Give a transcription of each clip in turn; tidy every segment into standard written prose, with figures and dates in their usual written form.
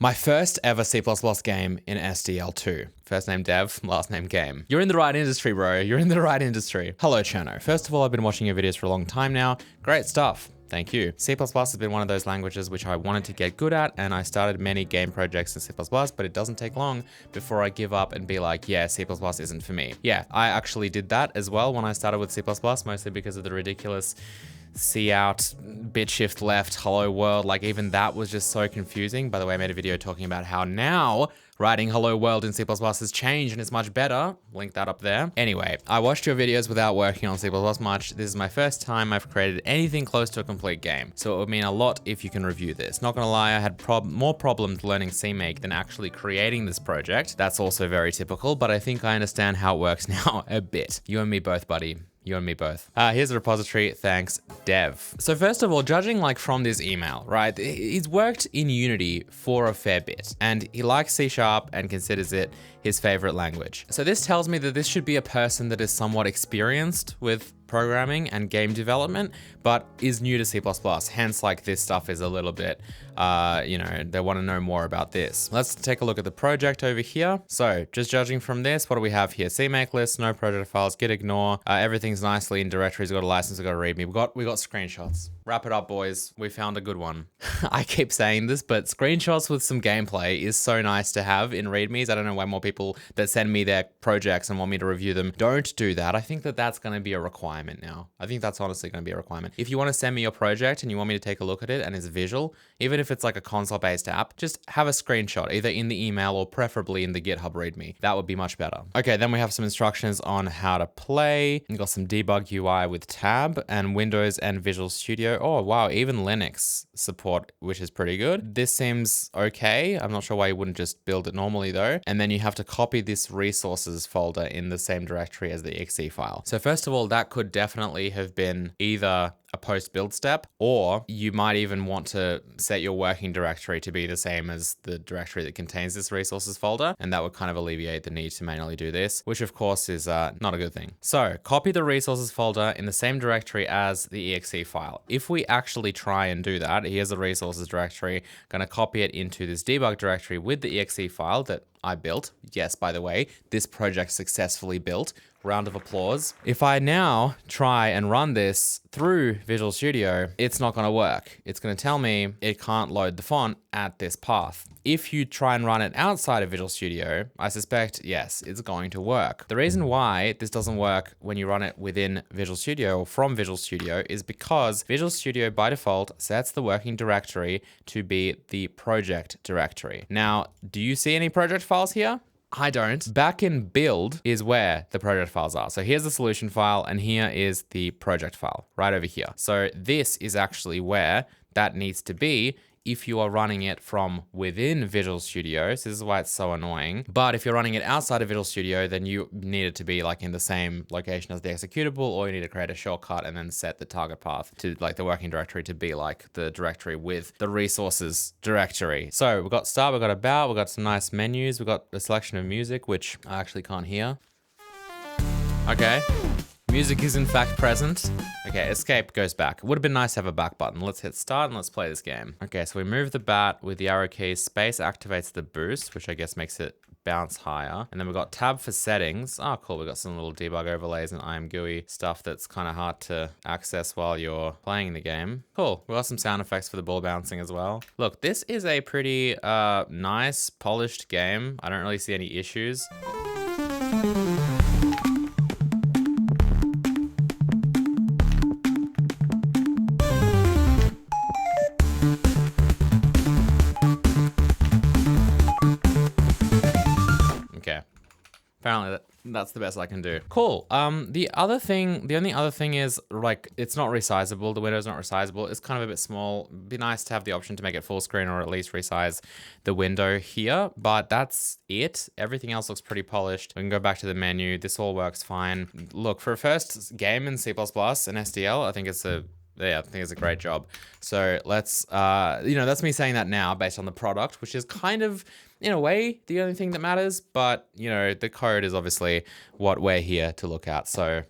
My first ever C++ game in SDL2. First name dev, last name game. You're in the right industry, bro. You're in the right industry. Hello, Cherno. First of all, I've been watching your videos for a long time now. Great stuff. Thank you. C++ has been one of those languages which I wanted to get good at, and I started many game projects in C++, but it doesn't take long before I give up and be like, yeah, C++ isn't for me. Yeah, I actually did that as well when I started with C++, mostly because of the ridiculous C out, bit shift left, hello world. Like even that was just so confusing. By the way, I made a video talking about how now writing hello world in C++ has changed and it's much better. Link that up there. Anyway, I watched your videos without working on C++ much. This is my first time I've created anything close to a complete game. So it would mean a lot if you can review this. Not gonna lie, I had more problems learning CMake than actually creating this project. That's also very typical, but I think I understand how it works now a bit. You and me both, buddy. You and me both. Here's the repository, thanks dev. So first of all, judging like from this email, right? He's worked in Unity for a fair bit and he likes C# and considers it his favorite language. So this tells me that this should be a person that is somewhat experienced with programming and game development, but is new to C++. Hence, like this stuff is a little bit, they want to know more about this. Let's take a look at the project over here. So just judging from this, what do we have here? CMake list, no project files, git ignore. Everything's nicely in directories. We've got a license, we've got a readme. We got screenshots. Wrap it up, boys. We found a good one. I keep saying this, but screenshots with some gameplay is so nice to have in readmes. I don't know why more people that send me their projects and want me to review them don't do that. I think that that's going to be a requirement now. I think that's honestly going to be a requirement. If you want to send me your project and you want me to take a look at it and it's visual, even if it's like a console-based app, just have a screenshot either in the email or preferably in the GitHub readme. That would be much better. Okay, then we have some instructions on how to play. We've got some debug UI with tab and Windows and Visual Studio. Oh, wow, even Linux support, which is pretty good. This seems okay. I'm not sure why you wouldn't just build it normally though. And then you have to copy this resources folder in the same directory as the exe file. So first of all, that could definitely have been either a post build step, or you might even want to set your working directory to be the same as the directory that contains this resources folder. And that would kind of alleviate the need to manually do this, which of course is not a good thing. So copy the resources folder in the same directory as the exe file. If we actually try and do that, here's the resources directory, gonna copy it into this debug directory with the exe file that I built. Yes, by the way, this project successfully built. Round of applause. If I now try and run this through Visual Studio, it's not gonna work. It's gonna tell me it can't load the font at this path. If you try and run it outside of Visual Studio, I suspect, yes, it's going to work. The reason why this doesn't work when you run it within Visual Studio or from Visual Studio is because Visual Studio by default sets the working directory to be the project directory. Now, do you see any project files here? I don't. Back in build is where the project files are. So here's the solution file and here is the project file right over here. So this is actually where that needs to be if you are running it from within Visual Studio. So this is why it's so annoying. But if you're running it outside of Visual Studio, then you need it to be like in the same location as the executable, or you need to create a shortcut and then set the target path to like the working directory to be like the directory with the resources directory. So we've got start, we've got about, we've got some nice menus, we've got a selection of music, which I actually can't hear. Okay. Music is in fact present. Okay, escape goes back. It would have been nice to have a back button. Let's hit start and let's play this game. Okay, so we move the bat with the arrow keys. Space activates the boost, which I guess makes it bounce higher. And then we've got tab for settings. Oh, cool. We've got some little debug overlays and IMGUI stuff that's kind of hard to access while you're playing the game. Cool. We've got some sound effects for the ball bouncing as well. Look, this is a pretty nice, polished game. I don't really see any issues. Apparently that's the best I can do. Cool. The only other thing is like, it's not resizable. The window's not resizable. It's kind of a bit small. It'd be nice to have the option to make it full screen or at least resize the window here, but that's it. Everything else looks pretty polished. We can go back to the menu. This all works fine. Look, for a first game in C++ and SDL, I think it's a great job. So let's, that's me saying that now based on the product, which is kind of in a way, the only thing that matters, but you know, the code is obviously what we're here to look at. So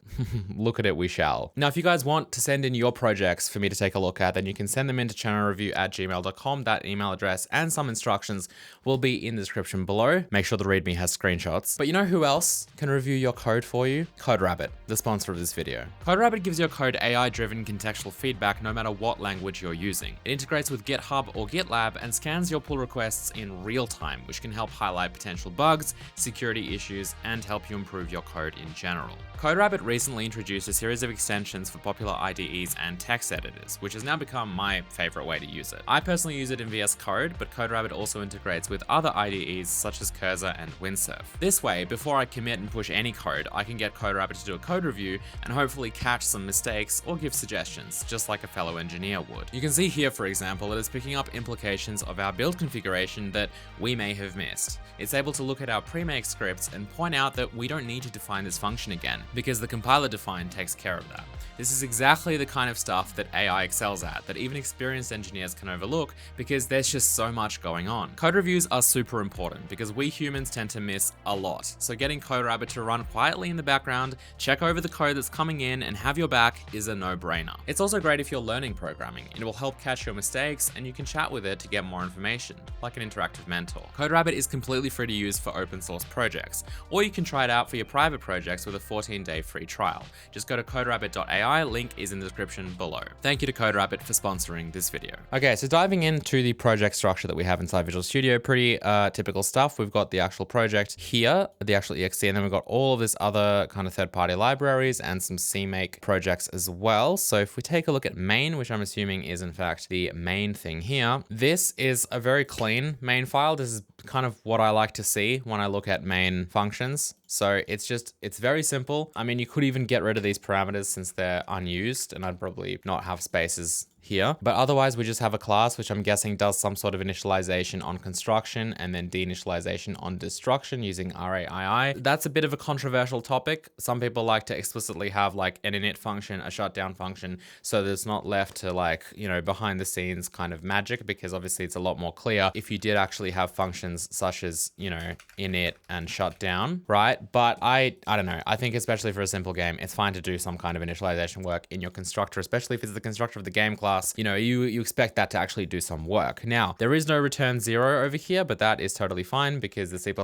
look at it, we shall. Now, if you guys want to send in your projects for me to take a look at, then you can send them into chernoreview@gmail.com. That email address and some instructions will be in the description below. Make sure the README has screenshots. But you know who else can review your code for you? CodeRabbit, the sponsor of this video. CodeRabbit gives your code AI-driven contextual feedback no matter what language you're using. It integrates with GitHub or GitLab and scans your pull requests in real time, which can help highlight potential bugs, security issues, and help you improve your code in general. CodeRabbit recently introduced a series of extensions for popular IDEs and text editors, which has now become my favorite way to use it. I personally use it in VS Code, but CodeRabbit also integrates with other IDEs such as Cursor and Windsurf. This way, before I commit and push any code, I can get CodeRabbit to do a code review and hopefully catch some mistakes or give suggestions, just like a fellow engineer would. You can see here, for example, that it's picking up implications of our build configuration that we may have missed. It's able to look at our pre-make scripts and point out that we don't need to define this function again, because the compiler define takes care of that. This is exactly the kind of stuff that AI excels at, that even experienced engineers can overlook because there's just so much going on. Code reviews are super important because we humans tend to miss a lot. So getting CodeRabbit to run quietly in the background, check over the code that's coming in, and have your back is a no-brainer. It's also great if you're learning programming. It will help catch your mistakes and you can chat with it to get more information, like an interactive mentor. CodeRabbit is completely free to use for open source projects, or you can try it out for your private projects with a 14-day free trial. Just go to coderabbit.ai, link is in the description below. Thank you to CodeRabbit for sponsoring this video. Okay, so diving into the project structure that we have inside Visual Studio, pretty typical stuff. We've got the actual project here, the actual exe, and then we've got all of this other kind of third-party libraries and some CMake projects as well. So if we take a look at main, which I'm assuming is in fact the main thing here, this is a very clean main file. This is kind of what I like to see when I look at main functions. So it's very simple. I mean, you could even get rid of these parameters since they're unused, and I'd probably not have spaces here. But otherwise, we just have a class, which I'm guessing does some sort of initialization on construction and then deinitialization on destruction using RAII. That's a bit of a controversial topic. Some people like to explicitly have like an init function, a shutdown function, so that it's not left to like, you know, behind the scenes kind of magic, because obviously it's a lot more clear if you did actually have functions such as, you know, init and shutdown, right? But I don't know. I think especially for a simple game, it's fine to do some kind of initialization work in your constructor, especially if it's the constructor of the game class. You know, you expect that to actually do some work. Now, there is no return 0 over here, but that is totally fine because the C++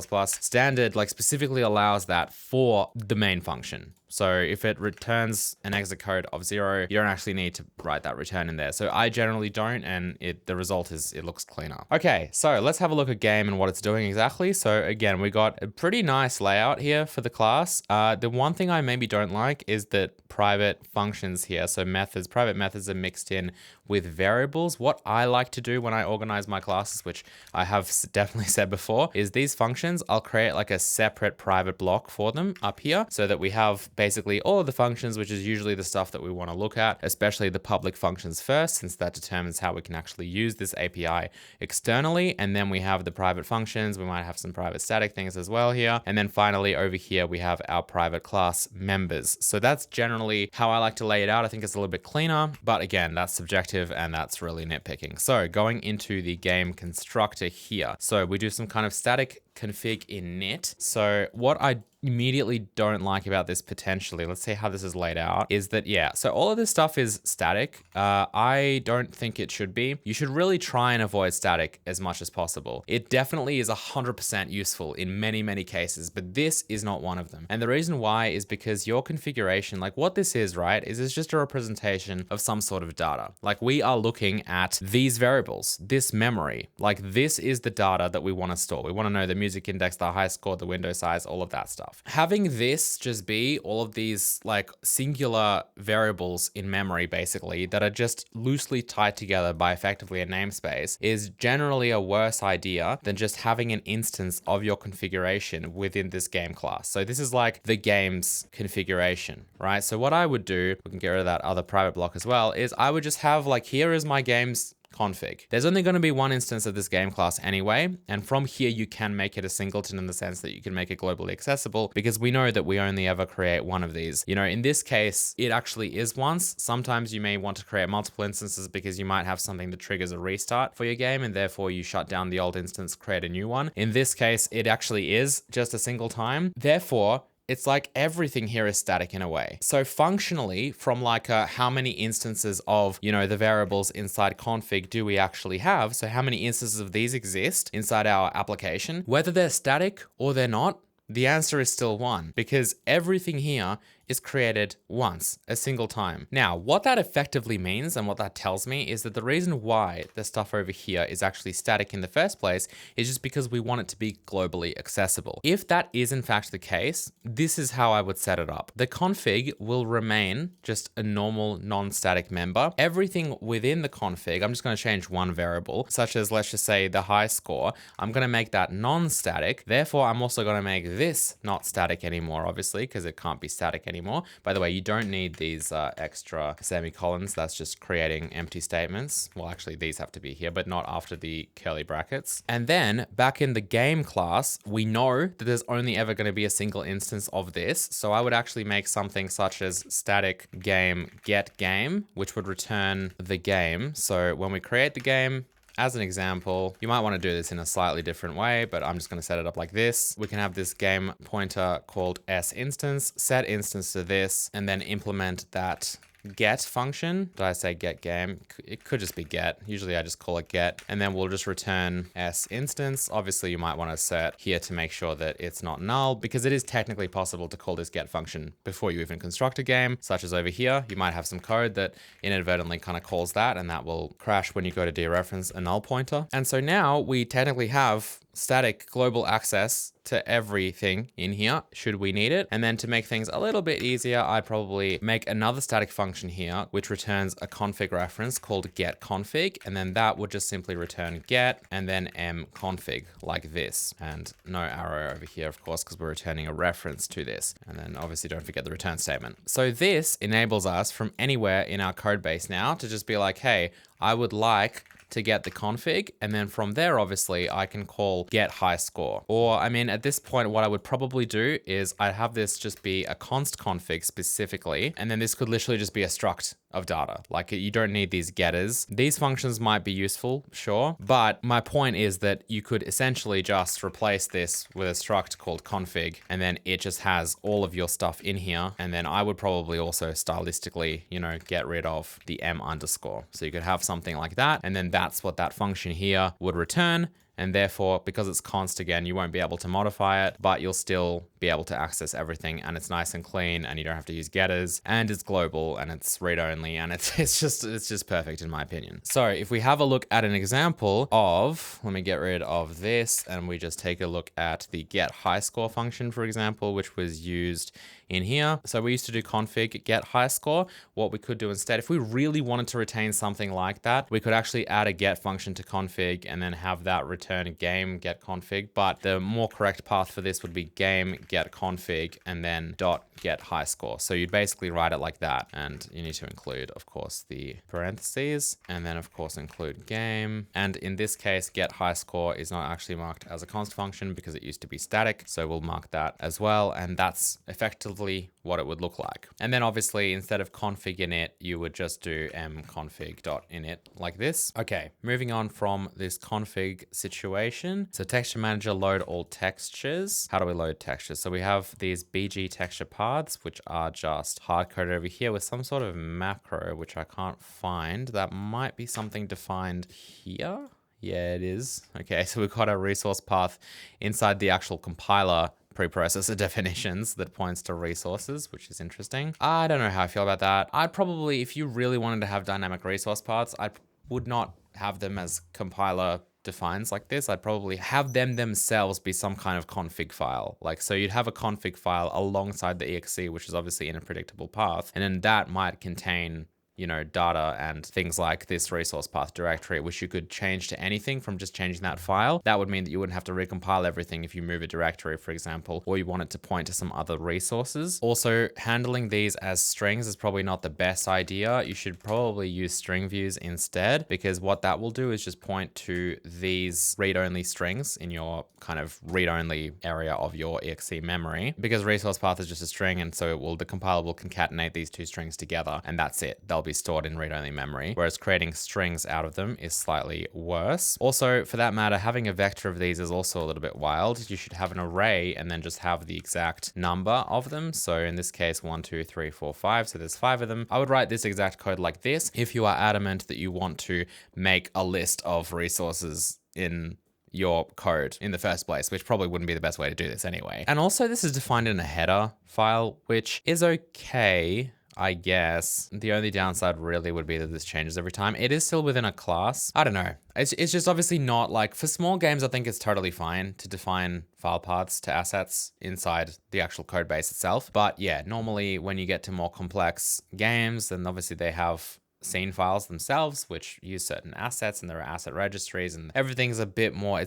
standard like specifically allows that for the main function. So if it returns an exit code of 0, you don't actually need to write that return in there. So I generally don't, and the result is it looks cleaner. Okay, so let's have a look at game and what it's doing exactly. So again, we got a pretty nice layout here for the class. The one thing I maybe don't like is that private functions here. So methods, private methods are mixed in with variables. What I like to do when I organize my classes, which I have definitely said before, is these functions, I'll create like a separate private block for them up here so that we have basically all of the functions, which is usually the stuff that we want to look at, especially the public functions first, since that determines how we can actually use this API externally. And then we have the private functions. We might have some private static things as well here. And then finally over here, we have our private class members. So that's generally how I like to lay it out. I think it's a little bit cleaner, but again, that's subjective and that's really nitpicking. So going into the game constructor here. So we do some kind of static config init. So what I immediately don't like about this potentially, let's see how this is laid out, is that, yeah, so all of this stuff is static. I don't think it should be. You should really try and avoid static as much as possible. It definitely is 100% useful in many, many cases, but this is not one of them. And the reason why is because your configuration, like what this is, right, is it's just a representation of some sort of data. Like we are looking at these variables, this memory, like this is the data that we want to store. We want to know the music index, the high score, the window size, all of that stuff. Having this just be all of these like singular variables in memory basically that are just loosely tied together by effectively a namespace is generally a worse idea than just having an instance of your configuration within this game class. So this is like the game's configuration, right? So what I would do, we can get rid of that other private block as well, is I would just have like, here is my game's config. There's only going to be one instance of this game class anyway, and from here you can make it a singleton in the sense that you can make it globally accessible, because we know that we only ever create one of these. You know, in this case, it actually is once. Sometimes you may want to create multiple instances because you might have something that triggers a restart for your game, and therefore you shut down the old instance, create a new one. In this case, it actually is just a single time. Therefore, it's like everything here is static in a way. So functionally, from like how many instances of, you know, the variables inside config do we actually have? So how many instances of these exist inside our application? Whether they're static or they're not, the answer is still one, because everything here is created once, a single time. Now, what that effectively means and what that tells me is that the reason why the stuff over here is actually static in the first place is just because we want it to be globally accessible. If that is in fact the case, this is how I would set it up. The config will remain just a normal non-static member. Everything within the config, I'm just going to change one variable, such as, let's just say, the high score. I'm going to make that non-static. Therefore, I'm also going to make this not static anymore, obviously, because it can't be static anymore. By the way, you don't need these extra semicolons. That's just creating empty statements. Well, actually, these have to be here, but not after the curly brackets. And then back in the game class, we know that there's only ever going to be a single instance of this. So I would actually make something such as static game get game, which would return the game. So when we create the game, as an example, you might want to do this in a slightly different way, but I'm just going to set it up like this. We can have this game pointer called sInstance, set instance to this, and then implement that get function. Did I say get game? It could just be get. Usually I just call it get, and then we'll just return sInstance. Obviously you might want to set here to make sure that it's not null, because it is technically possible to call this get function before you even construct a game, such as over here. You might have some code that inadvertently kind of calls that, and that will crash when you go to dereference a null pointer. And so now we technically have static global access to everything in here should we need it. And then to make things a little bit easier, I'd probably make another static function here, which returns a config reference called getConfig. And then that would just simply return get and then mconfig like this. And no arrow over here, of course, because we're returning a reference to this. And then obviously don't forget the return statement. So this enables us from anywhere in our code base now to just be like, hey, I would like to get the config, and then from there, obviously, I can call get high score. Or, I mean, at this point, what I would probably do is I'd have this just be a const config specifically, and then this could literally just be a struct of data. Like, you don't need these getters. These functions might be useful, sure, but my point is that you could essentially just replace this with a struct called config, and then it just has all of your stuff in here. And then I would probably also stylistically, you know, get rid of the m underscore. So you could have something like that, and then that's what that function here would return. And therefore, because it's const again, you won't be able to modify it, but you'll still be able to access everything, and it's nice and clean, and you don't have to use getters, and it's global, and it's read only, and it's just perfect in my opinion. So if we have a look at an example of, let me get rid of this, and we just take a look at the get high score function, for example, which was used in here. So we used to do config get high score. What we could do instead, if we really wanted to retain something like that, we could actually add a get function to config and then have that return game get config. But the more correct path for this would be game get config and then dot get high score. So you'd basically write it like that. And you need to include, of course, the parentheses, and then of course include game. And in this case, get high score is not actually marked as a const function because it used to be static. So we'll mark that as well. And that's effectively what it would look like. And then obviously instead of config init, you would just do mconfig.init like this. Okay, moving on from this config situation. So texture manager, load all textures. How do we load textures? So we have these BG texture paths, which are just hard coded over here with some sort of macro, which I can't find. That might be something defined here. Yeah, it is. Okay, so we've got a resource path inside the actual compiler preprocessor definitions that points to resources, which is interesting. I don't know how I feel about that. I'd probably, if you really wanted to have dynamic resource paths, I would not have them as compiler defines like this. I'd probably have them themselves be some kind of config file. Like, so you'd have a config file alongside the exe, which is obviously in a predictable path, and then that might contain you know, data and things like this resource path directory, which you could change to anything from just changing that file. That would mean that you wouldn't have to recompile everything if you move a directory, for example, or you want it to point to some other resources. Also, handling these as strings is probably not the best idea. You should probably use string views instead, because what that will do is just point to these read-only strings in your kind of read-only area of your exe memory, because resource path is just a string, and so the compiler will concatenate these two strings together, and that's it. They'll be stored in read-only memory, whereas creating strings out of them is slightly worse. Also, for that matter, having a vector of these is also a little bit wild. You should have an array and then just have the exact number of them. So in this case, 1, 2, 3, 4, 5. So there's 5 of them. I would write this exact code like this if you are adamant that you want to make a list of resources in your code in the first place, which probably wouldn't be the best way to do this anyway. And also this is defined in a header file, which is okay, I guess. The only downside really would be that this changes every time. It is still within a class. I don't know. It's just obviously not like, for small games, I think it's totally fine to define file paths to assets inside the actual code base itself. But yeah, normally when you get to more complex games, then obviously they have scene files themselves, which use certain assets, and there are asset registries, and everything's a bit more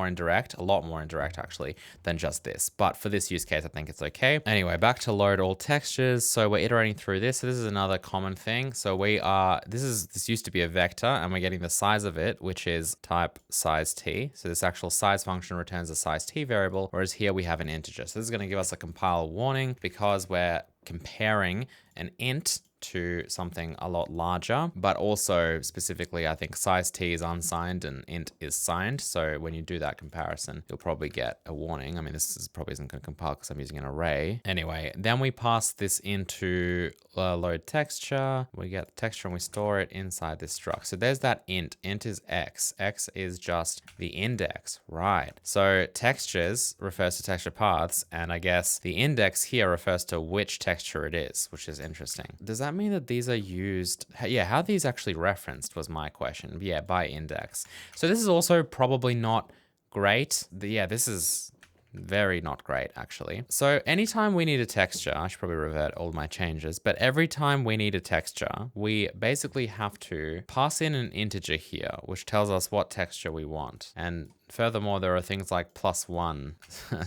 indirect, a lot more indirect actually than just this. But for this use case, I think it's okay. Anyway, back to load all textures. So we're iterating through this. So this is another common thing. So this used to be a vector, and we're getting the size of it, which is type size t. So this actual size function returns a size t variable, whereas here we have an integer. So this is going to give us a compile warning because we're comparing an int to something a lot larger, but also specifically, I think size t is unsigned and int is signed. So when you do that comparison, you'll probably get a warning. I mean, probably isn't going to compile because I'm using an array. Anyway, then we pass this into load texture. We get the texture and we store it inside this struct. So there's that int. Int is x. X is just the index, right? So textures refers to texture paths, and I guess the index here refers to which texture it is, which is interesting. Does that mean that these are used? Yeah, how are these actually referenced was my question. Yeah, by index. So this is also probably not great. Yeah, this is very not great actually. So anytime we need a texture, I should probably revert all my changes, but every time we need a texture, we basically have to pass in an integer here, which tells us what texture we want. And furthermore, there are things like +1.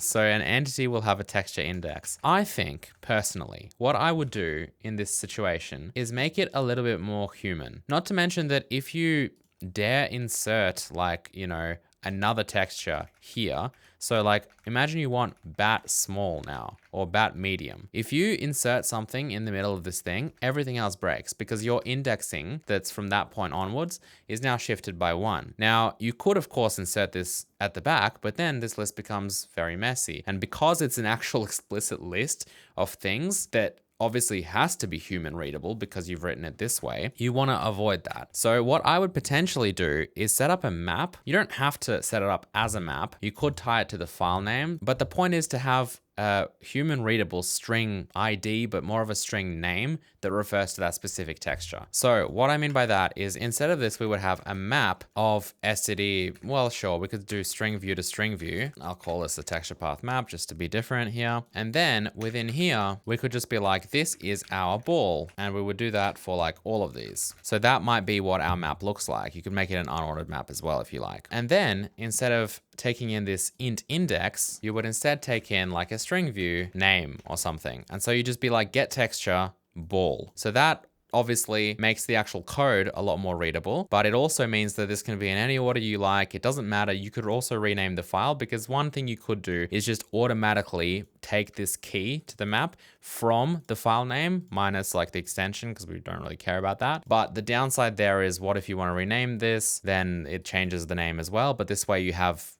So an entity will have a texture index. I think, personally, what I would do in this situation is make it a little bit more human. Not to mention that if you dare insert, like, you know, another texture here. So like, imagine you want bat small now, or bat medium. If you insert something in the middle of this thing, everything else breaks because your indexing that's from that point onwards is now shifted by 1. Now, you could of course insert this at the back, but then this list becomes very messy. And because it's an actual explicit list of things that obviously has to be human readable because you've written it this way, you want to avoid that. So what I would potentially do is set up a map. You don't have to set it up as a map. You could tie it to the file name, but the point is to have a human readable string ID, but more of a string name that refers to that specific texture. So what I mean by that is instead of this, we would have a map of std. Well, sure, we could do string view to string view. I'll call this a texture path map just to be different here. And then within here, we could just be like, this is our ball. And we would do that for like all of these. So that might be what our map looks like. You could make it an unordered map as well if you like. And then instead of taking in this int index, you would instead take in like a string view name or something. And so you just be like get texture ball. So that obviously makes the actual code a lot more readable, but it also means that this can be in any order you like. It doesn't matter. You could also rename the file, because one thing you could do is just automatically take this key to the map from the file name minus like the extension, because we don't really care about that. But the downside there is, what if you want to rename this, then it changes the name as well. But this way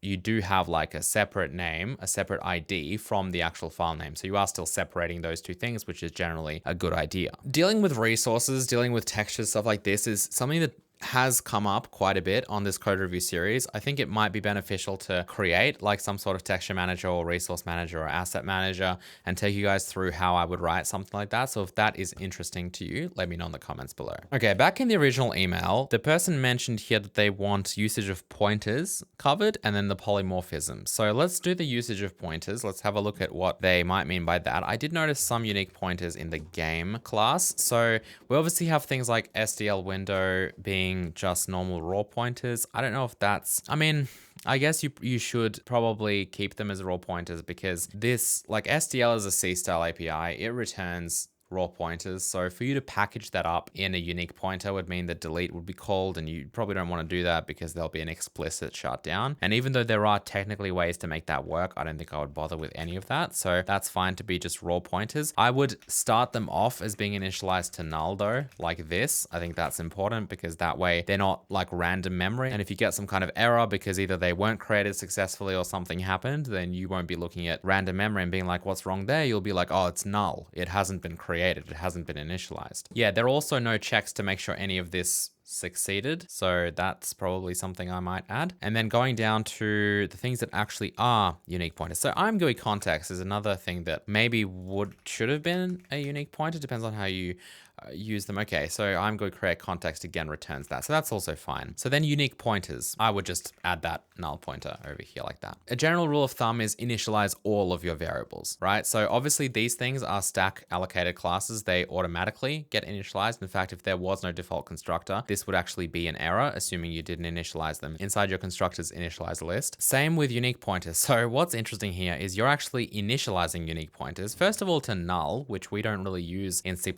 you do have like a separate name, a separate ID from the actual file name. So you are still separating those two things, which is generally a good idea. Dealing with resources, dealing with textures, stuff like this is something that has come up quite a bit on this code review series. I think it might be beneficial to create like some sort of texture manager or resource manager or asset manager and take you guys through how I would write something like that. So if that is interesting to you, let me know in the comments below. Okay, back in the original email, the person mentioned here that they want usage of pointers covered and then the polymorphism. So let's do the usage of pointers. Let's have a look at what they might mean by that. I did notice some unique pointers in the game class. So we obviously have things like SDL window being just normal raw pointers. I don't know if that's, I mean, I guess you should probably keep them as raw pointers because this, like SDL is a C-style API, it returns raw pointers. So for you to package that up in a unique pointer would mean that delete would be called, and you probably don't want to do that because there'll be an explicit shutdown. And even though there are technically ways to make that work, I don't think I would bother with any of that. So that's fine to be just raw pointers. I would start them off as being initialized to null though, like this. I think that's important because that way they're not like random memory. And if you get some kind of error because either they weren't created successfully or something happened, then you won't be looking at random memory and being like, what's wrong there? You'll be like, oh, it's null. It hasn't been created. It hasn't been initialized. Yeah, there are also no checks to make sure any of this succeeded. So that's probably something I might add. And then going down to the things that actually are unique pointers. So ImGUI context is another thing that maybe should have been a unique pointer. Depends on how you use them. Okay, so ImGUI create context again returns that. So that's also fine. So then unique pointers, I would just add that null pointer over here like that. A general rule of thumb is initialize all of your variables, right? So obviously these things are stack allocated classes. They automatically get initialized. In fact, if there was no default constructor, this would actually be an error, assuming you didn't initialize them inside your constructor's initialize list. Same with unique pointers. So what's interesting here is you're actually initializing unique pointers. First of all, to null, which we don't really use in C++.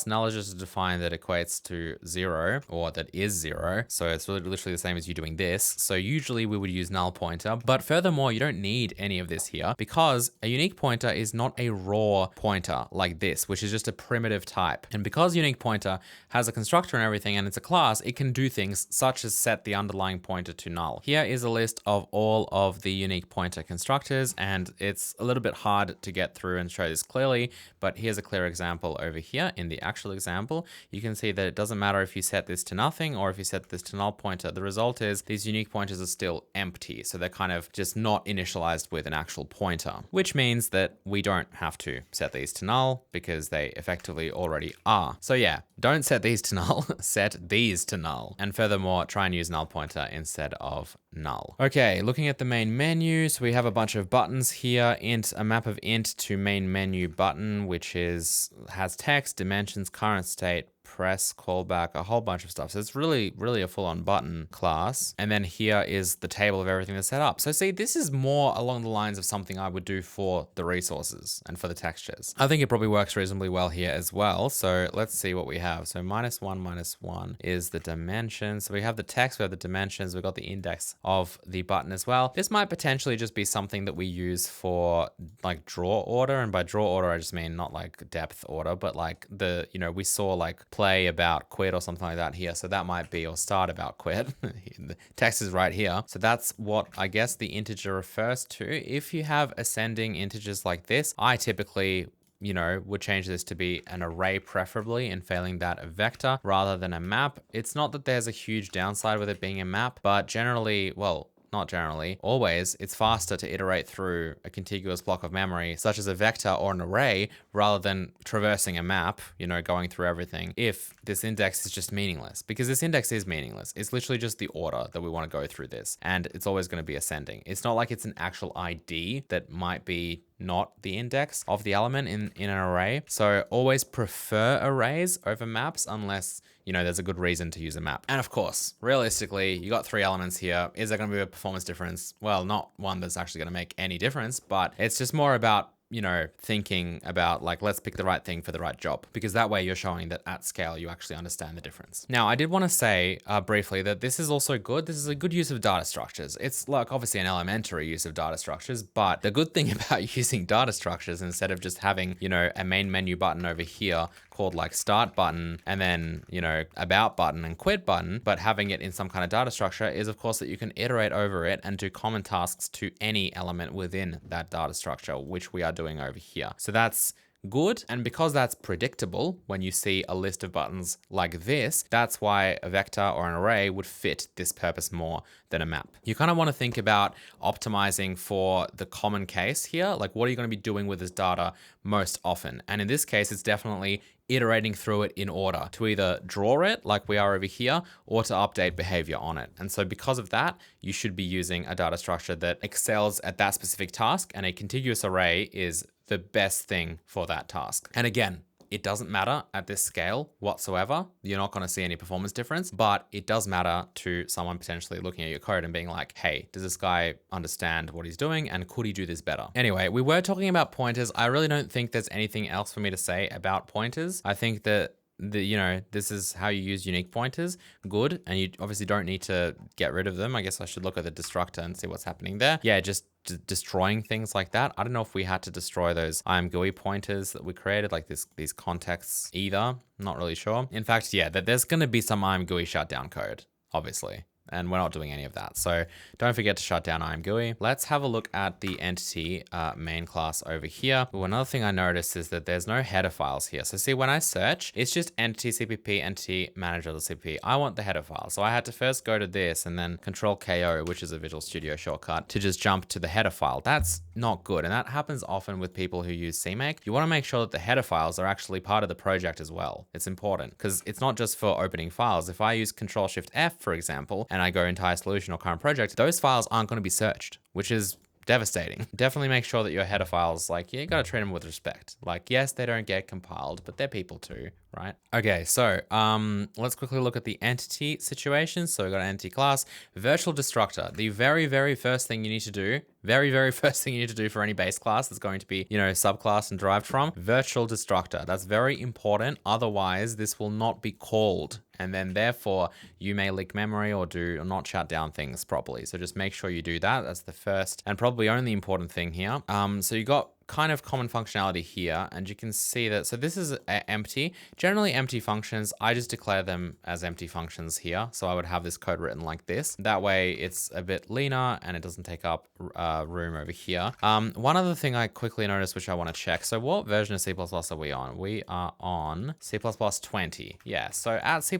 Null is just a define that equates to 0 or that is 0. So it's literally the same as you doing this. So usually we would use null pointer, but furthermore, you don't need any of this here because a unique pointer is not a raw pointer like this, which is just a primitive type. And because unique pointer has a constructor and everything, and it's a class, it can do things such as set the underlying pointer to null. Here is a list of all of the unique pointer constructors, and it's a little bit hard to get through and show this clearly, but here's a clear example over here in the actual example. You can see that it doesn't matter if you set this to nothing or if you set this to null pointer. The result is these unique pointers are still empty. So they're kind of just not initialized with an actual pointer, which means that we don't have to set these to null because they effectively already are. So yeah, don't set these to null, set these to null. And furthermore, try and use null pointer instead of null. Okay, looking at the main menu, so we have a bunch of buttons here. A map of int to main menu button, which has text, dimensions, current state, press, callback, a whole bunch of stuff. So it's really a full-on button class. And then here is the table of everything that's set up. So see, this is more along the lines of something I would do for the resources and for the textures. I think it probably works reasonably well here as well. So let's see what we have. So -1 is the dimension. So we have the text, we have the dimensions, we've got the index of the button as well. This might potentially just be something that we use for like draw order. And by draw order, I just mean not like depth order, but like we saw like play about quit or something like that here. So that might be, or start about quit. The text is right here. So that's what I guess the integer refers to. If you have ascending integers like this, I typically would change this to be an array preferably, and failing that a vector rather than a map. It's not that there's a huge downside with it being a map, but generally, well, not generally, always, it's faster to iterate through a contiguous block of memory, such as a vector or an array, rather than traversing a map, going through everything, if this index is just meaningless. Because this index is meaningless. It's literally just the order that we want to go through this, and it's always going to be ascending. It's not like it's an actual ID that might be not the index of the element in an array. So always prefer arrays over maps unless, there's a good reason to use a map. And of course, realistically, you got 3 elements here. Is there going to be a performance difference? Well, not one that's actually going to make any difference, but it's just more about thinking about like, let's pick the right thing for the right job, because that way you're showing that at scale, you actually understand the difference. Now, I did want to say briefly that this is also good. This is a good use of data structures. It's like obviously an elementary use of data structures, but the good thing about using data structures instead of just having, a main menu button over here called like start button and then, about button and quit button, but having it in some kind of data structure is of course that you can iterate over it and do common tasks to any element within that data structure, which we are doing over here. So that's good. And because that's predictable, when you see a list of buttons like this, that's why a vector or an array would fit this purpose more than a map. You kind of want to think about optimizing for the common case here. Like, what are you going to be doing with this data most often? And in this case, it's definitely iterating through it in order to either draw it like we are over here or to update behavior on it. And so because of that, you should be using a data structure that excels at that specific task, and a contiguous array is the best thing for that task. And again, it doesn't matter at this scale whatsoever. You're not going to see any performance difference, but it does matter to someone potentially looking at your code and being like, hey, does this guy understand what he's doing? And could he do this better? Anyway, we were talking about pointers. I really don't think there's anything else for me to say about pointers. I think that this is how you use unique pointers. Good. And you obviously don't need to get rid of them. I guess I should look at the destructor and see what's happening there. Yeah, just destroying things like that. I don't know if we had to destroy those IMGUI pointers that we created, like these contexts either. Not really sure. In fact, yeah, that there's going to be some IMGUI shutdown code, obviously. And we're not doing any of that. So don't forget to shut down IMGUI. Let's have a look at the entity main class over here. Ooh, another thing I noticed is that there's no header files here. So see, when I search, it's just entity CPP, entity manager.cpp. I want the header file. So I had to first go to this and then Control KO, which is a Visual Studio shortcut, to just jump to the header file. That's not good. And that happens often with people who use CMake. You want to make sure that the header files are actually part of the project as well. It's important because it's not just for opening files. If I use Control Shift F, for example, and I go entire solution or current project, those files aren't going to be searched, which is devastating. Definitely make sure that your header files, like, you got to treat them with respect. Like, yes, they don't get compiled, but they're people too, right? Okay, so let's quickly look at the entity situation. So we've got an entity class, virtual destructor. The very, very first thing you need to do, very first thing you need to do for any base class that's going to be, subclass and derived from, virtual destructor. That's very important. Otherwise, this will not be called. And then therefore you may leak memory or not shut down things properly. So just make sure you do that. That's the first and probably only important thing here. So you got kind of common functionality here, and you can see that, so this is empty. Generally empty functions, I just declare them as empty functions here. So I would have this code written like this. That way it's a bit leaner and it doesn't take up room over here. One other thing I quickly noticed, which I want to check. So what version of C++ are we on? We are on C++ 20. Yeah, so at C++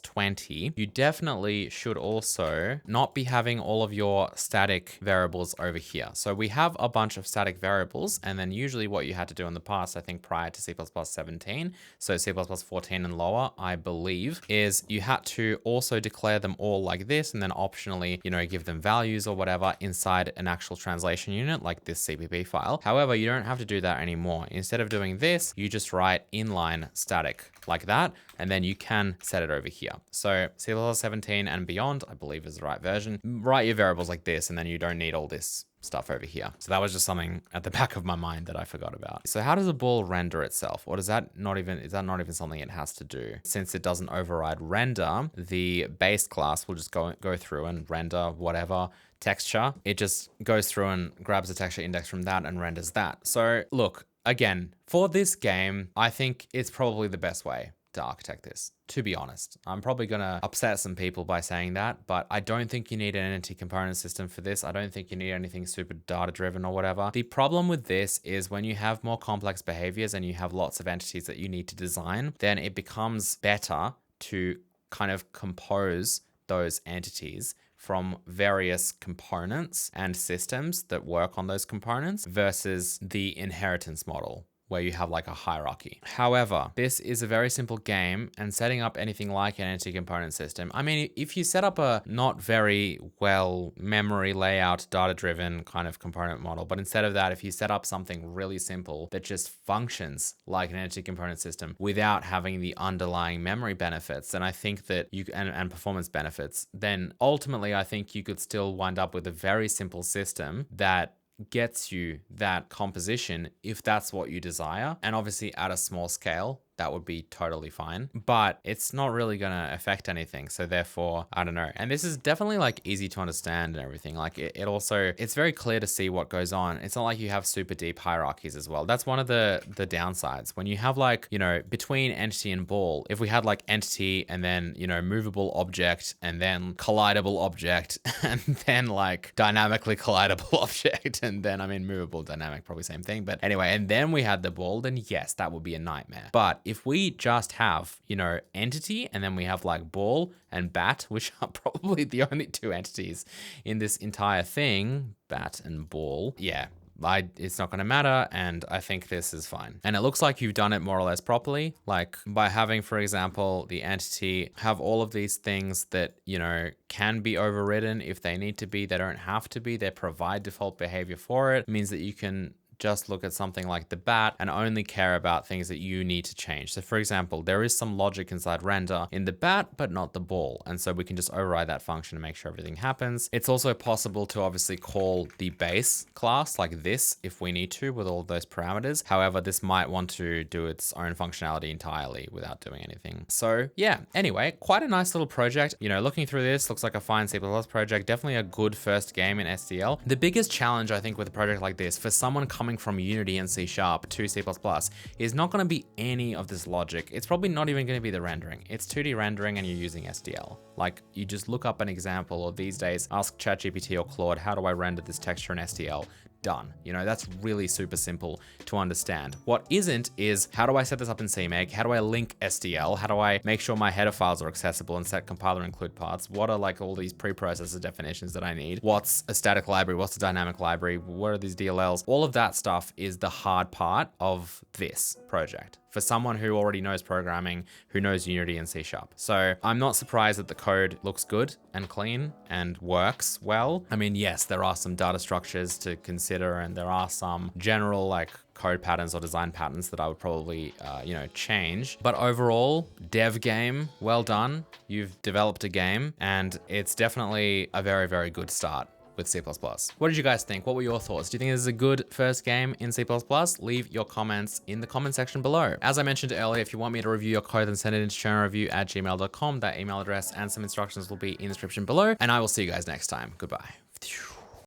20, you definitely should also not be having all of your static variables over here. So we have a bunch of static variables, and then usually what you had to do in the past, I think prior to C++ 17, so C++ 14 and lower, I believe, is you had to also declare them all like this, and then optionally, give them values or whatever inside an actual translation unit like this CPP file. However, you don't have to do that anymore. Instead of doing this, you just write inline static like that, and then you can set it over here. So C++ 17 and beyond, I believe, is the right version. Write your variables like this, and then you don't need all this stuff over here. So that was just something at the back of my mind that I forgot about. So how does a ball render itself? Or is that not even something it has to do? Since it doesn't override render, the base class will just go through and render whatever texture. It just goes through and grabs a texture index from that and renders that. So look, again, for this game, I think it's probably the best way to architect this, to be honest. I'm probably gonna upset some people by saying that, but I don't think you need an entity component system for this. I don't think you need anything super data driven or whatever. The problem with this is when you have more complex behaviors and you have lots of entities that you need to design, then it becomes better to kind of compose those entities from various components and systems that work on those components versus the inheritance model, where you have like a hierarchy. However, this is a very simple game, and setting up anything like an entity component system, I mean, if you set up a not very well memory layout, data-driven kind of component model, but instead of that, if you set up something really simple that just functions like an entity component system without having the underlying memory benefits, then I think that and performance benefits, then ultimately I think you could still wind up with a very simple system that gets you that composition if that's what you desire. And obviously at a small scale, that would be totally fine. But it's not really going to affect anything. So therefore, I don't know. And this is definitely like easy to understand and everything. Like it also, it's very clear to see what goes on. It's not like you have super deep hierarchies as well. That's one of the downsides. When you have like, you know, between entity and ball, if we had like entity and then, you know, movable object and then collidable object and then like dynamically collidable object and then, I mean, movable, dynamic, probably same thing. But anyway, and then we had the ball, then yes, that would be a nightmare. But if we just have, you know, entity and then we have like ball and bat, which are probably the only two entities in this entire thing, bat and ball, yeah, it's not going to matter, and I think this is fine. And it looks like you've done it more or less properly, like by having, for example, the entity have all of these things that, you know, can be overridden if they need to be. They don't have to be. They provide default behavior for it. It means that you can just look at something like the bat and only care about things that you need to change. So for example, there is some logic inside render in the bat, but not the ball. And so we can just override that function and make sure everything happens. It's also possible to obviously call the base class like this if we need to with all of those parameters. However, this might want to do its own functionality entirely without doing anything. So yeah, anyway, quite a nice little project. You know, looking through this, looks like a fine C++ project. Definitely a good first game in SDL. The biggest challenge, I think, with a project like this, for someone coming from Unity and C# to C++, is not going to be any of this logic. It's probably not even going to be the rendering. It's 2D rendering and you're using SDL. Like, you just look up an example, or these days ask ChatGPT or Claude, how do I render this texture in SDL? Done. You know, that's really super simple to understand. What isn't is, how do I set this up in CMake? How do I link SDL? How do I make sure my header files are accessible and set compiler include paths? What are like all these preprocessor definitions that I need? What's a static library? What's a dynamic library? What are these DLLs? All of that stuff is the hard part of this project for someone who already knows programming, who knows Unity and C#. So I'm not surprised that the code looks good and clean and works well. I mean, yes, there are some data structures to consider and there are some general like code patterns or design patterns that I would probably, you know, change. But overall, dev game, well done. You've developed a game and it's definitely a very, very good start with C++. What did you guys think? What were your thoughts? Do you think this is a good first game in C++? Leave your comments in the comment section below. As I mentioned earlier, if you want me to review your code, then send it into chernoreview@gmail.com. That email address and some instructions will be in the description below. And I will see you guys next time. Goodbye.